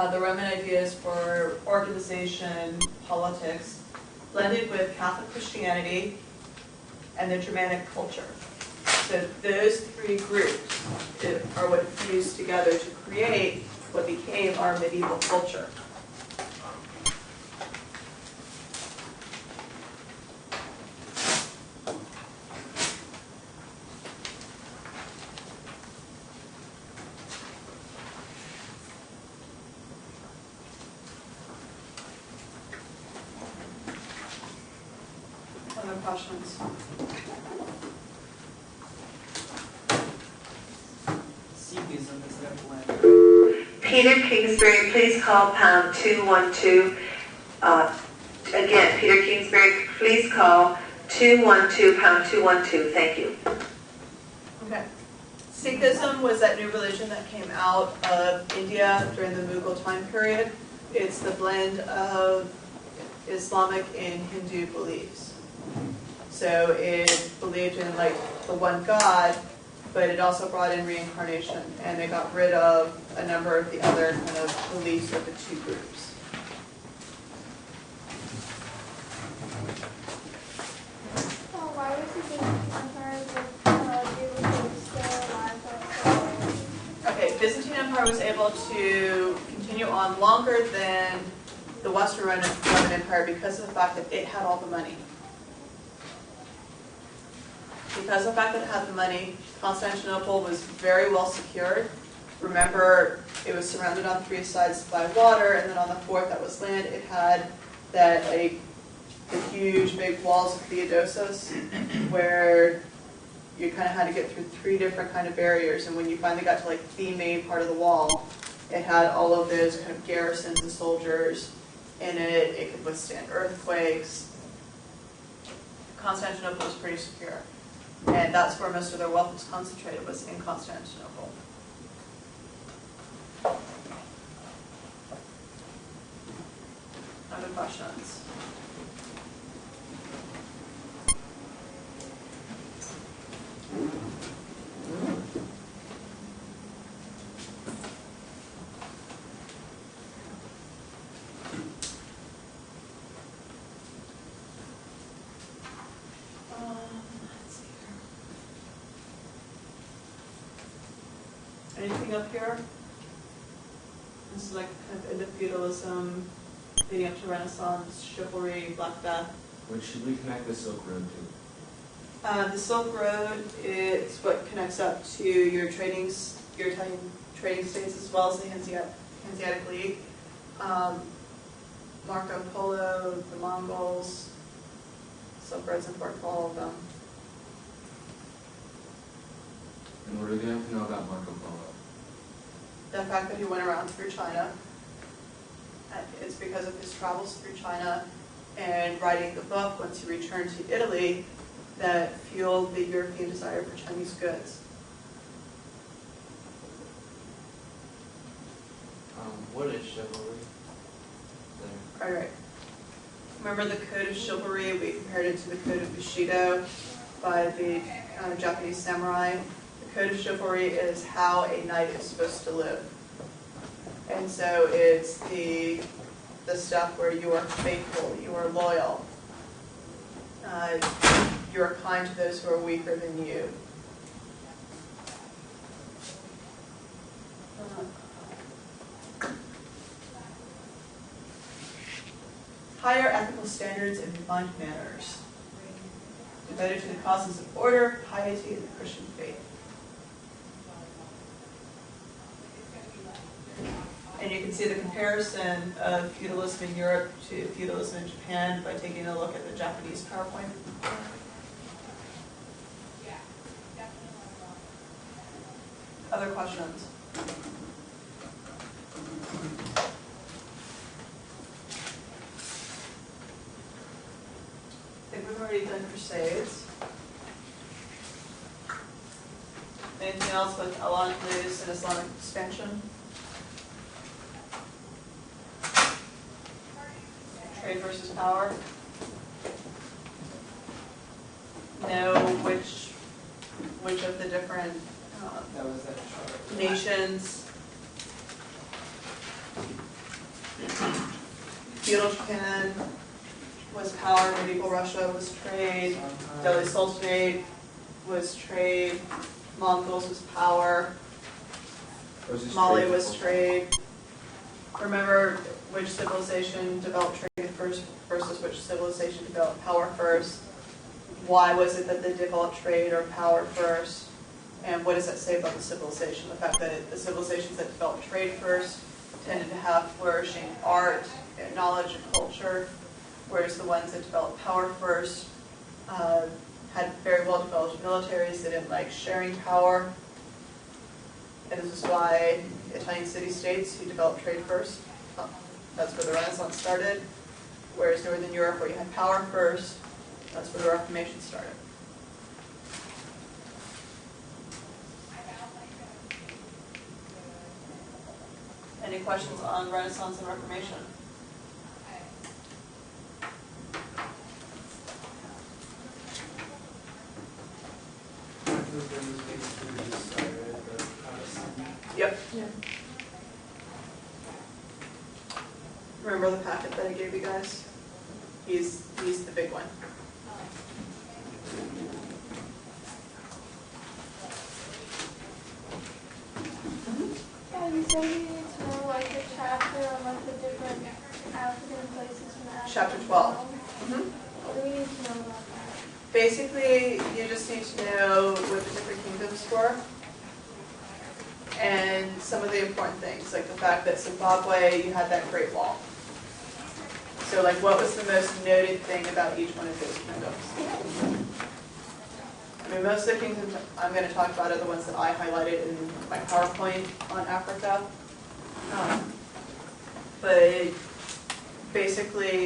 the Roman ideas for organization, politics, blended with Catholic Christianity and the Germanic culture. So those three groups are what fused together to create what became our medieval culture. Other questions? Sikhism is their blend. Peter Kingsbury, please call pound 212. Again, Peter Kingsbury, please call 212 pound 212. Thank you. Okay. Sikhism was that new religion that came out of India during the Mughal time period. It's the blend of Islamic and Hindu beliefs. So it believed in like the one God, but it also brought in reincarnation, and they got rid of a number of the other kind of beliefs of the two groups. Why was the Byzantine Empire able to stay alive for so long? Okay, Byzantine Empire was able to continue on longer than the Western Roman Empire because of the fact that it had all the money. Because of the fact that it had the money, Constantinople was very well secured. Remember, it was surrounded on three sides by water, and then on the fourth that was land. It had that the huge big walls of Theodosius, where you kind of had to get through three different kind of barriers. And when you finally got to like the main part of the wall, it had all of those kind of garrisons and soldiers in it. It could withstand earthquakes. Constantinople was pretty secure. And that's where most of their wealth was concentrated, was in Constantinople. Other questions? Anything up here? This is like kind of end of feudalism, leading up to Renaissance, chivalry, Black Death. What should we connect the Silk Road to? The Silk Road is what connects up to your Italian trading states as well as the Hanseatic League. Marco Polo, the Mongols, Silk Road's important for all of them. And what do they have to know about Marco Polo? The fact that he went around through China. It's because of his travels through China and writing the book once he returned to Italy that fueled the European desire for Chinese goods. What is chivalry? Right. Remember the Code of Chivalry? We compared it to the Code of Bushido by the Japanese samurai. The Code of Chivalry is how a knight is supposed to live. And so it's the stuff where you are faithful, you are loyal, you are kind to those who are weaker than you. Higher ethical standards and refined manners, devoted to the causes of order, piety, and the Christian faith. And you can see the comparison of feudalism in Europe to feudalism in Japan by taking a look at the Japanese PowerPoint. Other questions? I think we've already done Crusades. Anything else with Al-Andalus and Islamic expansion? Trade versus power. Know which of the different That was that chart. nations Feudal Japan was power, medieval Russia was trade, Delhi Sultanate was trade, Mongols was power, Or is this Mali trade was before? trade. Remember which civilization developed trade first versus which civilization developed power first? Why was it that they developed trade or power first? And what does that say about the civilization? The fact that the civilizations that developed trade first tended to have flourishing art, and knowledge, and culture, whereas the ones that developed power first had very well developed militaries. They didn't like sharing power. And this is why Italian city-states who developed trade first, that's where the Renaissance started. Whereas Northern Europe, where you had power first, that's where the Reformation started. Any questions on Renaissance and Reformation? Luther was basically the starter of the Protestant. Yep. Remember the packet that I gave you guys? He's the big one. Yeah, you said you need to know like the chapter on like the different African places from Africa. Chapter 12. What do we need to know about that? Basically, you just need to know what the different kingdoms were and some of the important things, like the fact that Zimbabwe, you had that Great Wall. So like what was the most noted thing about each one of those kingdoms? I mean, most of the kingdoms I'm going to talk about are the ones that I highlighted in my PowerPoint on Africa. But basically,